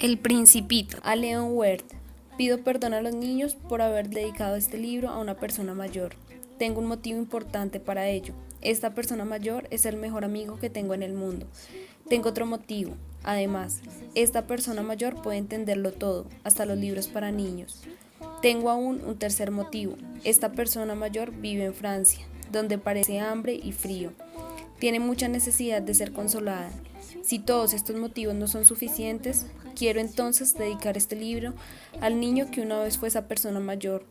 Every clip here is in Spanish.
El Principito, a Leon Werth. Pido perdón a los niños por haber dedicado este libro a una persona mayor. Tengo un motivo importante para ello. Esta persona mayor es el mejor amigo que tengo en el mundo. Tengo otro motivo. Además, esta persona mayor puede entenderlo todo, hasta los libros para niños. Tengo aún un tercer motivo. Esta persona mayor vive en Francia, donde parece hambre y frío. Tiene mucha necesidad de ser consolada. Si todos estos motivos no son suficientes, quiero entonces dedicar este libro al niño que una vez fue esa persona mayor.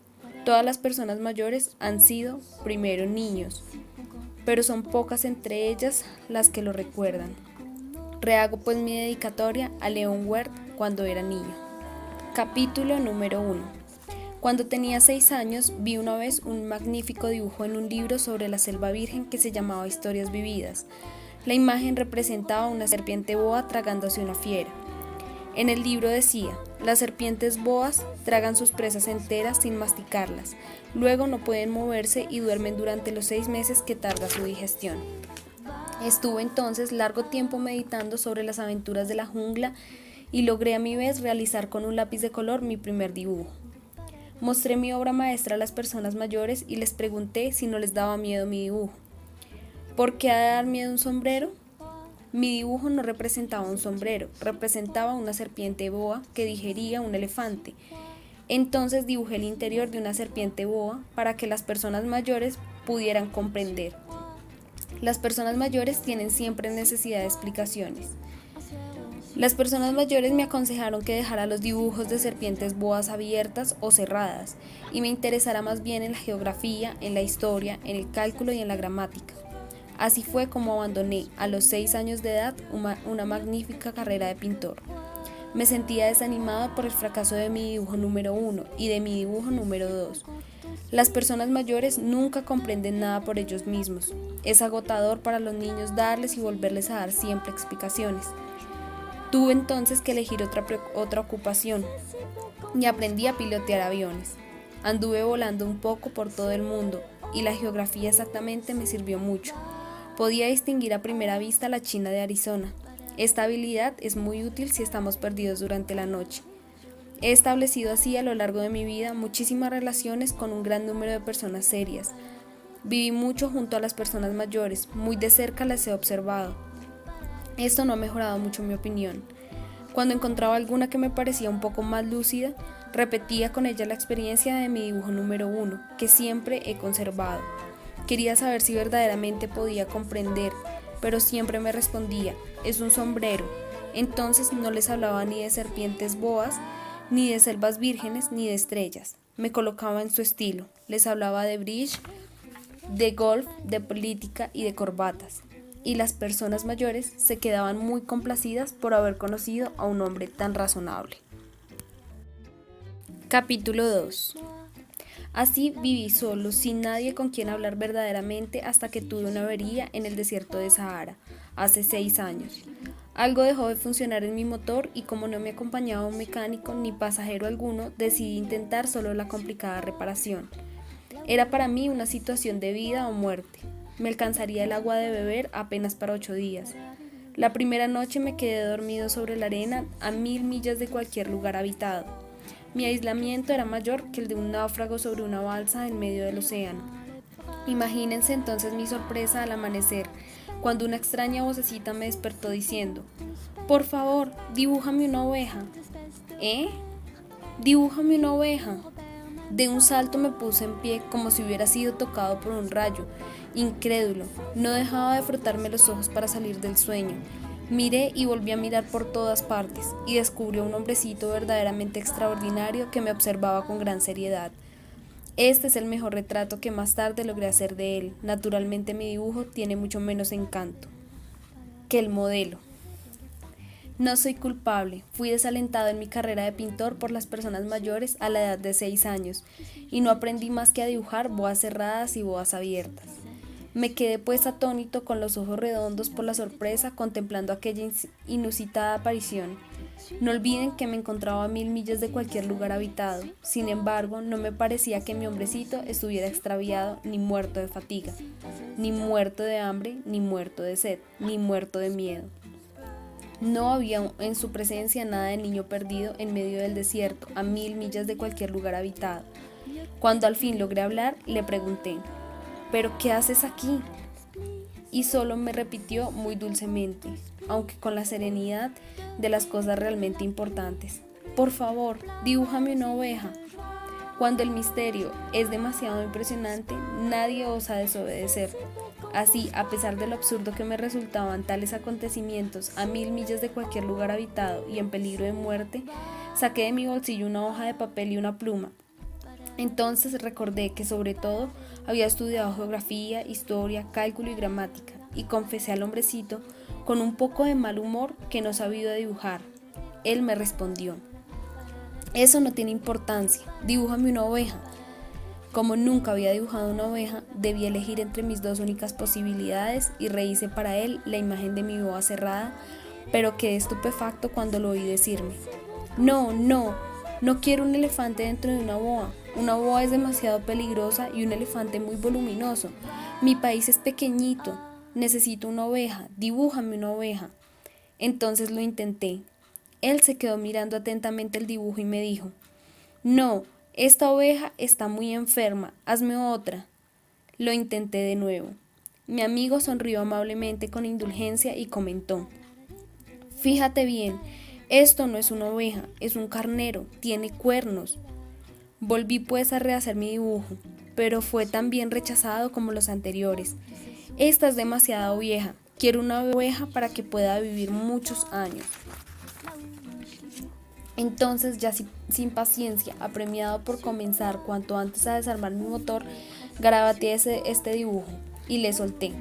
Todas las personas mayores han sido, primero, niños, pero son pocas entre ellas las que lo recuerdan. Rehago pues mi dedicatoria a Leon Werth cuando era niño. Capítulo número 1. Cuando tenía 6 años, vi una vez un magnífico dibujo en un libro sobre la selva virgen que se llamaba Historias vividas. La imagen representaba una serpiente boa tragándose una fiera. En el libro decía: las serpientes boas tragan sus presas enteras sin masticarlas, luego no pueden moverse y duermen durante los 6 meses que tarda su digestión. Estuve entonces largo tiempo meditando sobre las aventuras de la jungla y logré a mi vez realizar con un lápiz de color mi primer dibujo. Mostré mi obra maestra a las personas mayores y les pregunté si no les daba miedo mi dibujo. ¿Por qué ha de dar miedo un sombrero? Mi dibujo no representaba un sombrero, representaba una serpiente boa que digería un elefante. Entonces dibujé el interior de una serpiente boa para que las personas mayores pudieran comprender. Las personas mayores tienen siempre necesidad de explicaciones. Las personas mayores me aconsejaron que dejara los dibujos de serpientes boas abiertas o cerradas y me interesara más bien en la geografía, en la historia, en el cálculo y en la gramática. Así fue como abandoné a los 6 años de edad una magnífica carrera de pintor. Me sentía desanimado por el fracaso de mi dibujo número 1 y de mi dibujo número 2. Las personas mayores nunca comprenden nada por ellos mismos. Es agotador para los niños darles y volverles a dar siempre explicaciones. Tuve entonces que elegir otra ocupación y aprendí a pilotear aviones. Anduve volando un poco por todo el mundo y la geografía exactamente me sirvió mucho. Podía distinguir a primera vista la China de Arizona. Esta habilidad es muy útil si estamos perdidos durante la noche. He establecido así a lo largo de mi vida muchísimas relaciones con un gran número de personas serias. Viví mucho junto a las personas mayores, muy de cerca las he observado. Esto no ha mejorado mucho mi opinión. Cuando encontraba alguna que me parecía un poco más lúcida, repetía con ella la experiencia de mi dibujo número 1, que siempre he conservado. Quería saber si verdaderamente podía comprender, pero siempre me respondía: es un sombrero. Entonces no les hablaba ni de serpientes boas, ni de selvas vírgenes, ni de estrellas. Me colocaba en su estilo. Les hablaba de bridge, de golf, de política y de corbatas. Y las personas mayores se quedaban muy complacidas por haber conocido a un hombre tan razonable. Capítulo 2. Así viví solo, sin nadie con quien hablar verdaderamente, hasta que tuve una avería en el desierto de Sahara, hace 6 años. Algo dejó de funcionar en mi motor y como no me acompañaba un mecánico ni pasajero alguno, decidí intentar solo la complicada reparación. Era para mí una situación de vida o muerte. Me alcanzaría el agua de beber apenas para 8 días. La primera noche me quedé dormido sobre la arena a 1000 millas de cualquier lugar habitado. Mi aislamiento era mayor que el de un náufrago sobre una balsa en medio del océano. Imagínense entonces mi sorpresa al amanecer, cuando una extraña vocecita me despertó diciendo: «Por favor, dibújame una oveja». «¿Eh? Dibújame una oveja». De un salto me puse en pie como si hubiera sido tocado por un rayo. Incrédulo, no dejaba de frotarme los ojos para salir del sueño. Miré y volví a mirar por todas partes y descubrí a un hombrecito verdaderamente extraordinario que me observaba con gran seriedad. Este es el mejor retrato que más tarde logré hacer de él. Naturalmente mi dibujo tiene mucho menos encanto que el modelo. No soy culpable, fui desalentado en mi carrera de pintor por las personas mayores a la edad de 6 años y no aprendí más que a dibujar boas cerradas y boas abiertas. Me quedé pues atónito con los ojos redondos por la sorpresa contemplando aquella inusitada aparición. No olviden que me encontraba a 1000 millas de cualquier lugar habitado, sin embargo no me parecía que mi hombrecito estuviera extraviado ni muerto de fatiga, ni muerto de hambre, ni muerto de sed, ni muerto de miedo. No había en su presencia nada de niño perdido en medio del desierto, a 1000 millas de cualquier lugar habitado. Cuando al fin logré hablar, le pregunté, ¿pero qué haces aquí? Y solo me repitió muy dulcemente, aunque con la serenidad de las cosas realmente importantes. Por favor, dibújame una oveja. Cuando el misterio es demasiado impresionante, nadie osa desobedecer. Así, a pesar de lo absurdo que me resultaban tales acontecimientos a 1000 millas de cualquier lugar habitado y en peligro de muerte, saqué de mi bolsillo una hoja de papel y una pluma. Entonces recordé que sobre todo había estudiado geografía, historia, cálculo y gramática, y confesé al hombrecito, con un poco de mal humor, que no sabía dibujar. Él me respondió, eso no tiene importancia, dibújame una oveja. Como nunca había dibujado una oveja, debí elegir entre mis dos únicas posibilidades y rehice para él la imagen de mi boa cerrada, pero quedé estupefacto cuando lo oí decirme, no quiero un elefante dentro de una boa. Una boa es demasiado peligrosa y un elefante muy voluminoso. Mi país es pequeñito, necesito una oveja, dibújame una oveja. Entonces lo intenté. Él se quedó mirando atentamente el dibujo y me dijo, no, esta oveja está muy enferma, hazme otra. Lo intenté de nuevo. Mi amigo sonrió amablemente con indulgencia y comentó, fíjate bien, esto no es una oveja, es un carnero, tiene cuernos. Volví pues a rehacer mi dibujo, pero fue tan bien rechazado como los anteriores. Esta es demasiado vieja, quiero una oveja para que pueda vivir muchos años. Entonces, ya sin paciencia, apremiado por comenzar cuanto antes a desarmar mi motor, garabateé este dibujo y le solté.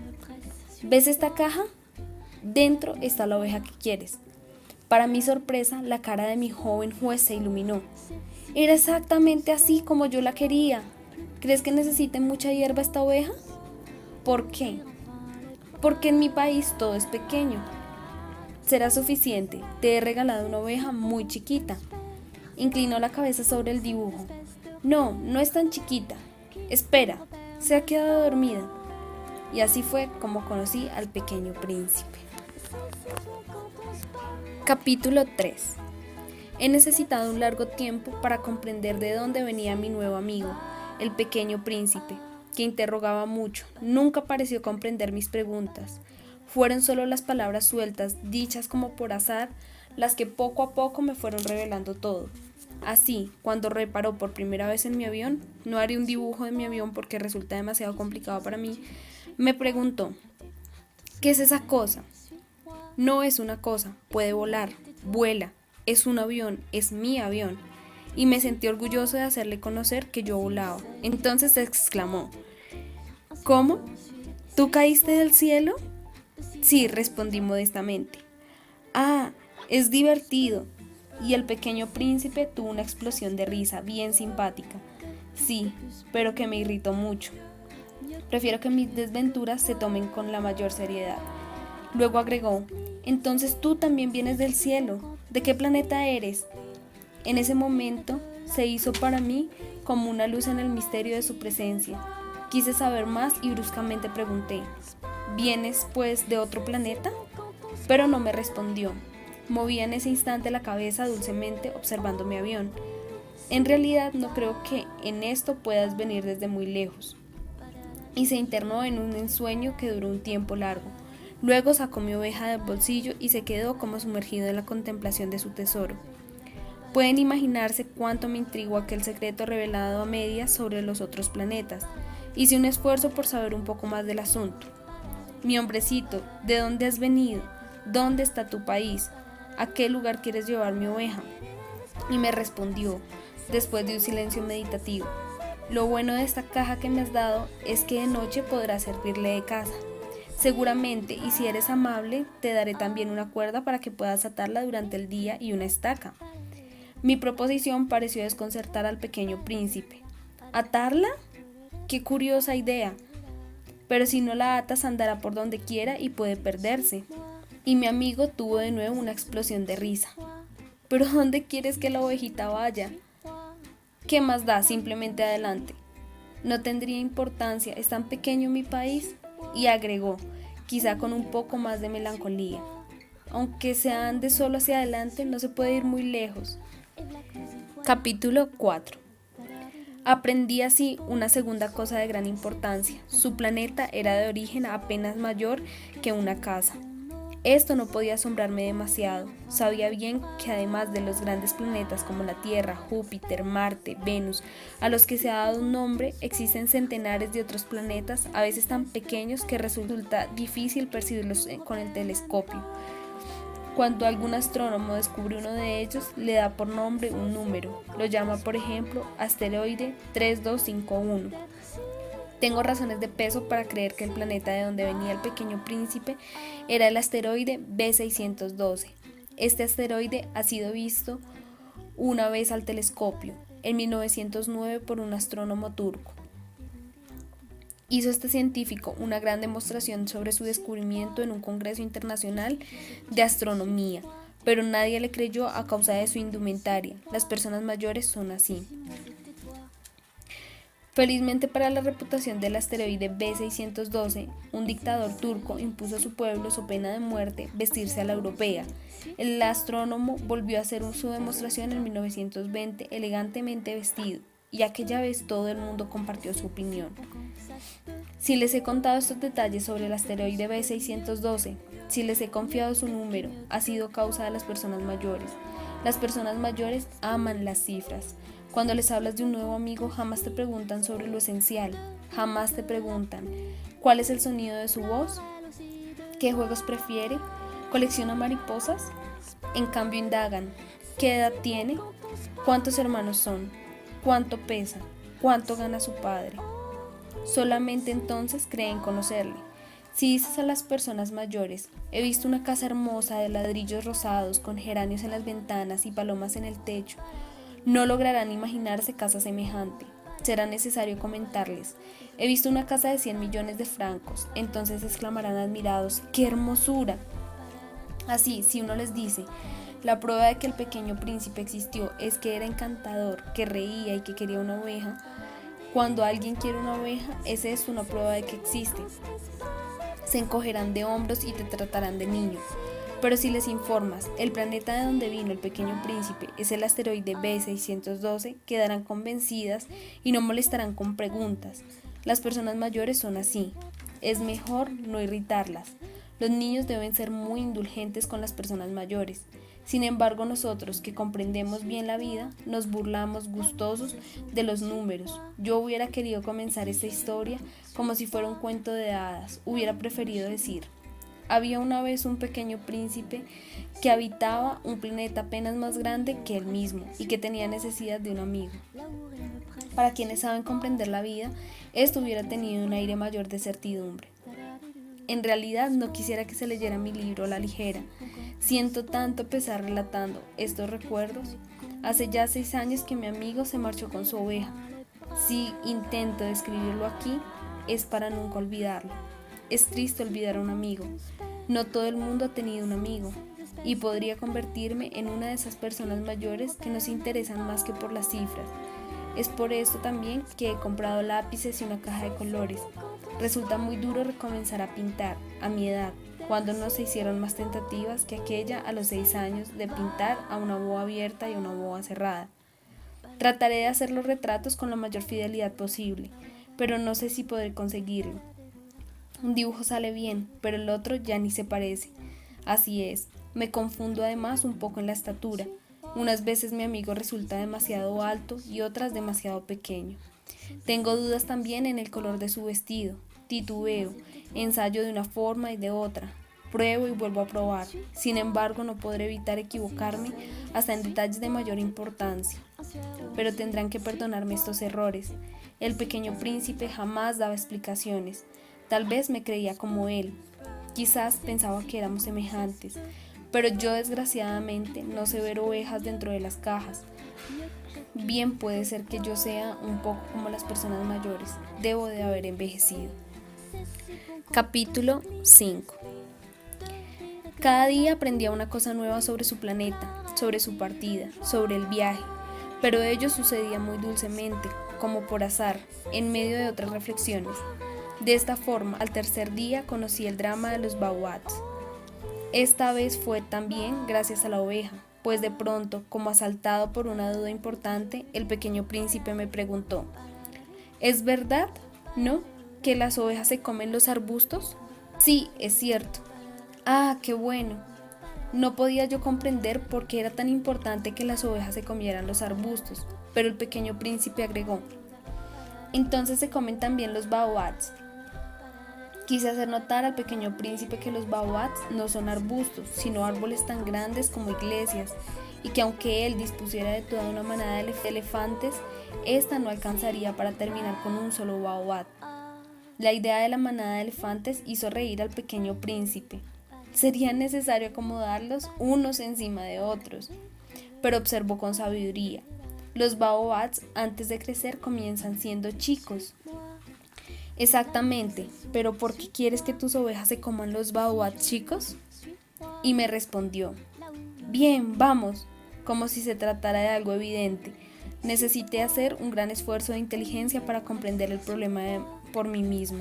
¿Ves esta caja? Dentro está la oveja que quieres. Para mi sorpresa, la cara de mi joven juez se iluminó. Era exactamente así como yo la quería. ¿Crees que necesite mucha hierba esta oveja? ¿Por qué? Porque en mi país todo es pequeño. Será suficiente, te he regalado una oveja muy chiquita. Inclinó la cabeza sobre el dibujo. No es tan chiquita. Espera, se ha quedado dormida. Y así fue como conocí al pequeño príncipe. Capítulo 3. He necesitado un largo tiempo para comprender de dónde venía mi nuevo amigo, el pequeño príncipe, que interrogaba mucho. Nunca pareció comprender mis preguntas. Fueron solo las palabras sueltas, dichas como por azar, las que poco a poco me fueron revelando todo. Así, cuando reparó por primera vez en mi avión, no haré un dibujo de mi avión porque resulta demasiado complicado para mí, me preguntó, ¿qué es esa cosa? No es una cosa, puede volar, vuela, es un avión, es mi avión. Y me sentí orgulloso de hacerle conocer que yo volaba. Entonces exclamó, ¿cómo? ¿Tú caíste del cielo? Sí, respondí modestamente. Ah, es divertido. Y el pequeño príncipe tuvo una explosión de risa bien simpática. Sí, pero que me irritó mucho. Prefiero que mis desventuras se tomen con la mayor seriedad. Luego agregó, entonces tú también vienes del cielo. ¿De qué planeta eres? En ese momento se hizo para mí como una luz en el misterio de su presencia. Quise saber más y bruscamente pregunté, ¿vienes pues de otro planeta? Pero no me respondió. Movía en ese instante la cabeza dulcemente observando mi avión. En realidad no creo que en esto puedas venir desde muy lejos. Y se internó en un ensueño que duró un tiempo largo. Luego sacó mi oveja del bolsillo y se quedó como sumergido en la contemplación de su tesoro. Pueden imaginarse cuánto me intrigó aquel secreto revelado a medias sobre los otros planetas. Hice un esfuerzo por saber un poco más del asunto. Mi hombrecito, ¿de dónde has venido? ¿Dónde está tu país? ¿A qué lugar quieres llevar mi oveja? Y me respondió, después de un silencio meditativo, lo bueno de esta caja que me has dado es que de noche podrá servirle de casa. Seguramente, y si eres amable, te daré también una cuerda para que puedas atarla durante el día y una estaca. Mi proposición pareció desconcertar al pequeño príncipe. ¿Atarla? ¡Qué curiosa idea! Pero si no la atas andará por donde quiera y puede perderse. Y mi amigo tuvo de nuevo una explosión de risa. ¿Pero dónde quieres que la ovejita vaya? ¿Qué más da? Simplemente adelante. No tendría importancia, es tan pequeño mi país. Y agregó, quizá con un poco más de melancolía. Aunque se ande solo hacia adelante, no se puede ir muy lejos. Capítulo 4. Aprendí así una segunda cosa de gran importancia. Su planeta era de origen apenas mayor que una casa. Esto no podía asombrarme demasiado. Sabía bien que además de los grandes planetas como la Tierra, Júpiter, Marte, Venus, a los que se ha dado un nombre, existen centenares de otros planetas, a veces tan pequeños que resulta difícil percibirlos con el telescopio. Cuando algún astrónomo descubre uno de ellos, le da por nombre un número. Lo llama, por ejemplo, asteroide 3251. Tengo razones de peso para creer que el planeta de donde venía el pequeño príncipe era el asteroide B612. Este asteroide ha sido visto una vez al telescopio, en 1909 por un astrónomo turco. Hizo este científico una gran demostración sobre su descubrimiento en un congreso internacional de astronomía, pero nadie le creyó a causa de su indumentaria. Las personas mayores son así. Felizmente para la reputación del asteroide B612, un dictador turco impuso a su pueblo, so pena de muerte, vestirse a la europea. El astrónomo volvió a hacer su demostración en 1920 elegantemente vestido, y aquella vez todo el mundo compartió su opinión. Si les he contado estos detalles sobre el asteroide B612, si les he confiado su número, ha sido causa de las personas mayores. Las personas mayores aman las cifras. Cuando les hablas de un nuevo amigo, jamás te preguntan sobre lo esencial, jamás te preguntan ¿cuál es el sonido de su voz? ¿Qué juegos prefiere? ¿Colecciona mariposas? En cambio indagan ¿qué edad tiene? ¿Cuántos hermanos son? ¿Cuánto pesa? ¿Cuánto gana su padre? Solamente entonces creen conocerle. Si dices a las personas mayores, he visto una casa hermosa de ladrillos rosados con geranios en las ventanas y palomas en el techo, no lograrán imaginarse casa semejante. Será necesario comentarles, he visto una casa de 100 millones de francos, entonces exclamarán admirados, ¡qué hermosura! Así, si uno les dice, la prueba de que el pequeño príncipe existió es que era encantador, que reía y que quería una oveja, cuando alguien quiere una oveja, esa es una prueba de que existe. Se encogerán de hombros y te tratarán de niño. Pero si les informas, el planeta de donde vino el pequeño príncipe es el asteroide B612, quedarán convencidas y no molestarán con preguntas. Las personas mayores son así. Es mejor no irritarlas. Los niños deben ser muy indulgentes con las personas mayores. Sin embargo, nosotros, que comprendemos bien la vida, nos burlamos gustosos de los números. Yo hubiera querido comenzar esta historia como si fuera un cuento de hadas. Hubiera preferido decir, había una vez un pequeño príncipe que habitaba un planeta apenas más grande que él mismo y que tenía necesidad de un amigo. Para quienes saben comprender la vida, esto hubiera tenido un aire mayor de certidumbre. En realidad no quisiera que se leyera mi libro a la ligera. Siento tanto pesar relatando estos recuerdos. Hace ya 6 años que mi amigo se marchó con su oveja. Si intento describirlo aquí, es para nunca olvidarlo. Es triste olvidar a un amigo. No todo el mundo ha tenido un amigo. Y podría convertirme en una de esas personas mayores que no se interesan más que por las cifras. Es por esto también que he comprado lápices y una caja de colores. Resulta muy duro recomenzar a pintar, a mi edad, cuando no se hicieron más tentativas que aquella a los 6 años de pintar a una boa abierta y una boa cerrada. Trataré de hacer los retratos con la mayor fidelidad posible, pero no sé si podré conseguirlo. Un dibujo sale bien, pero el otro ya ni se parece. Así es, me confundo además un poco en la estatura. Unas veces mi amigo resulta demasiado alto y otras demasiado pequeño. Tengo dudas también en el color de su vestido. Titubeo, ensayo de una forma y de otra. Pruebo y vuelvo a probar. Sin embargo, no podré evitar equivocarme hasta en detalles de mayor importancia. Pero tendrán que perdonarme estos errores. El pequeño príncipe jamás daba explicaciones. Tal vez me creía como él. Quizás pensaba que éramos semejantes. Pero yo, desgraciadamente, no sé ver ovejas dentro de las cajas. Bien puede ser que yo sea un poco como las personas mayores. Debo de haber envejecido. Capítulo 5. Cada día aprendía una cosa nueva sobre su planeta, sobre su partida, sobre el viaje, pero ello sucedía muy dulcemente, como por azar, en medio de otras reflexiones. De esta forma, al tercer día conocí el drama de los Bawats. Esta vez fue también gracias a la oveja, pues de pronto, como asaltado por una duda importante, el pequeño príncipe me preguntó: ¿es verdad, no, que las ovejas se comen los arbustos? Sí, es cierto. Ah, qué bueno. No podía yo comprender por qué era tan importante que las ovejas se comieran los arbustos, pero el pequeño príncipe agregó: entonces se comen también los baobabs. Quise hacer notar al pequeño príncipe que los baobabs no son arbustos, sino árboles tan grandes como iglesias, y que aunque él dispusiera de toda una manada de elefantes, ésta no alcanzaría para terminar con un solo baobab. La idea de la manada de elefantes hizo reír al pequeño príncipe. Sería necesario acomodarlos unos encima de otros, pero observó con sabiduría: los baobabs antes de crecer comienzan siendo chicos. Exactamente, pero ¿por qué quieres que tus ovejas se coman los baobabs chicos? Y me respondió: bien, vamos, como si se tratara de algo evidente. Necesité hacer un gran esfuerzo de inteligencia para comprender el problema por mí mismo.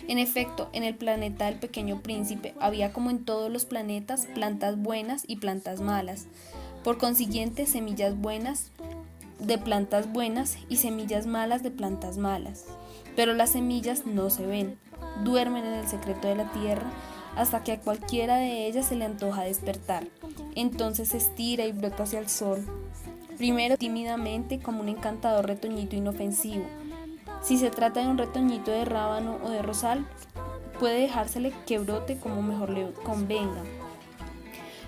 En efecto, en el planeta del pequeño príncipe había, como en todos los planetas, plantas buenas y plantas malas. Por consiguiente, semillas buenas de plantas buenas y semillas malas de plantas malas. Pero las semillas no se ven, duermen en el secreto de la tierra hasta que a cualquiera de ellas se le antoja despertar. Entonces se estira y brota hacia el sol, primero tímidamente como un encantador retoñito inofensivo. Si se trata de un retoñito de rábano o de rosal, puede dejársele que brote como mejor le convenga.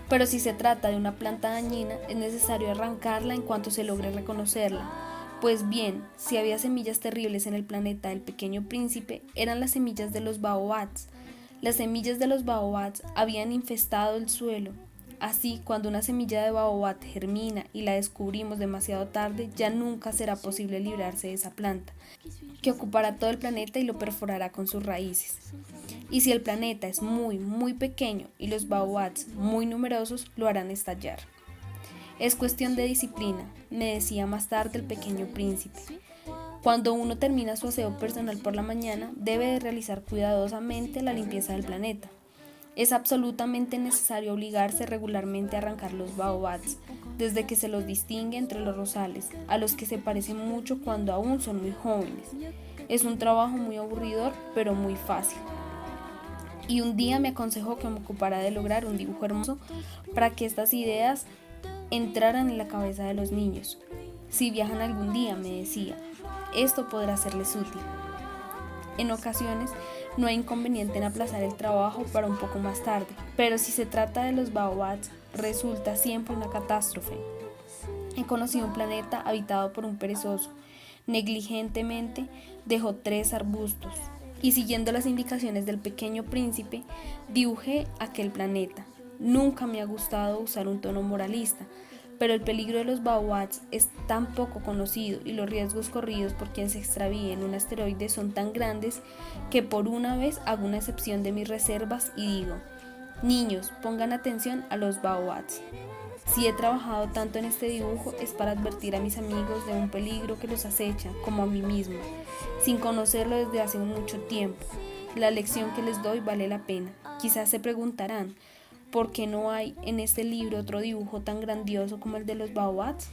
Pero si se trata de una planta dañina, es necesario arrancarla en cuanto se logre reconocerla. Pues bien, si había semillas terribles en el planeta del pequeño príncipe, eran las semillas de los baobabs. Las semillas de los baobabs habían infestado el suelo. Así, cuando una semilla de baobab germina y la descubrimos demasiado tarde, ya nunca será posible librarse de esa planta, que ocupará todo el planeta y lo perforará con sus raíces. Y si el planeta es muy, muy pequeño y los baobabs muy numerosos, lo harán estallar. Es cuestión de disciplina, me decía más tarde el pequeño príncipe. Cuando uno termina su aseo personal por la mañana, debe de realizar cuidadosamente la limpieza del planeta. Es absolutamente necesario obligarse regularmente a arrancar los baobabs, desde que se los distingue entre los rosales, a los que se parecen mucho cuando aún son muy jóvenes. Es un trabajo muy aburridor, pero muy fácil. Y un día me aconsejó que me ocupara de lograr un dibujo hermoso para que estas ideas entraran en la cabeza de los niños. Si viajan algún día, me decía, esto podrá serles útil. En ocasiones no hay inconveniente en aplazar el trabajo para un poco más tarde, pero si se trata de los baobabs, resulta siempre una catástrofe. He conocido un planeta habitado por un perezoso. Negligentemente dejó 3 arbustos y, siguiendo las indicaciones del pequeño príncipe, dibujé aquel planeta. Nunca me ha gustado usar un tono moralista, pero el peligro de los baobabs es tan poco conocido y los riesgos corridos por quien se extravíe en un asteroide son tan grandes que por una vez hago una excepción de mis reservas y digo: niños, pongan atención a los baobabs. Si he trabajado tanto en este dibujo es para advertir a mis amigos de un peligro que los acecha, como a mí mismo, sin conocerlo desde hace mucho tiempo. La lección que les doy vale la pena. Quizás se preguntarán: ¿por qué no hay en este libro otro dibujo tan grandioso como el de los baobabs?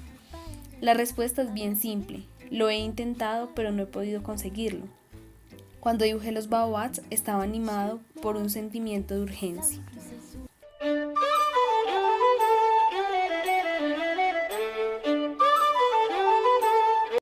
La respuesta es bien simple. Lo he intentado, pero no he podido conseguirlo. Cuando dibujé los baobabs estaba animado por un sentimiento de urgencia.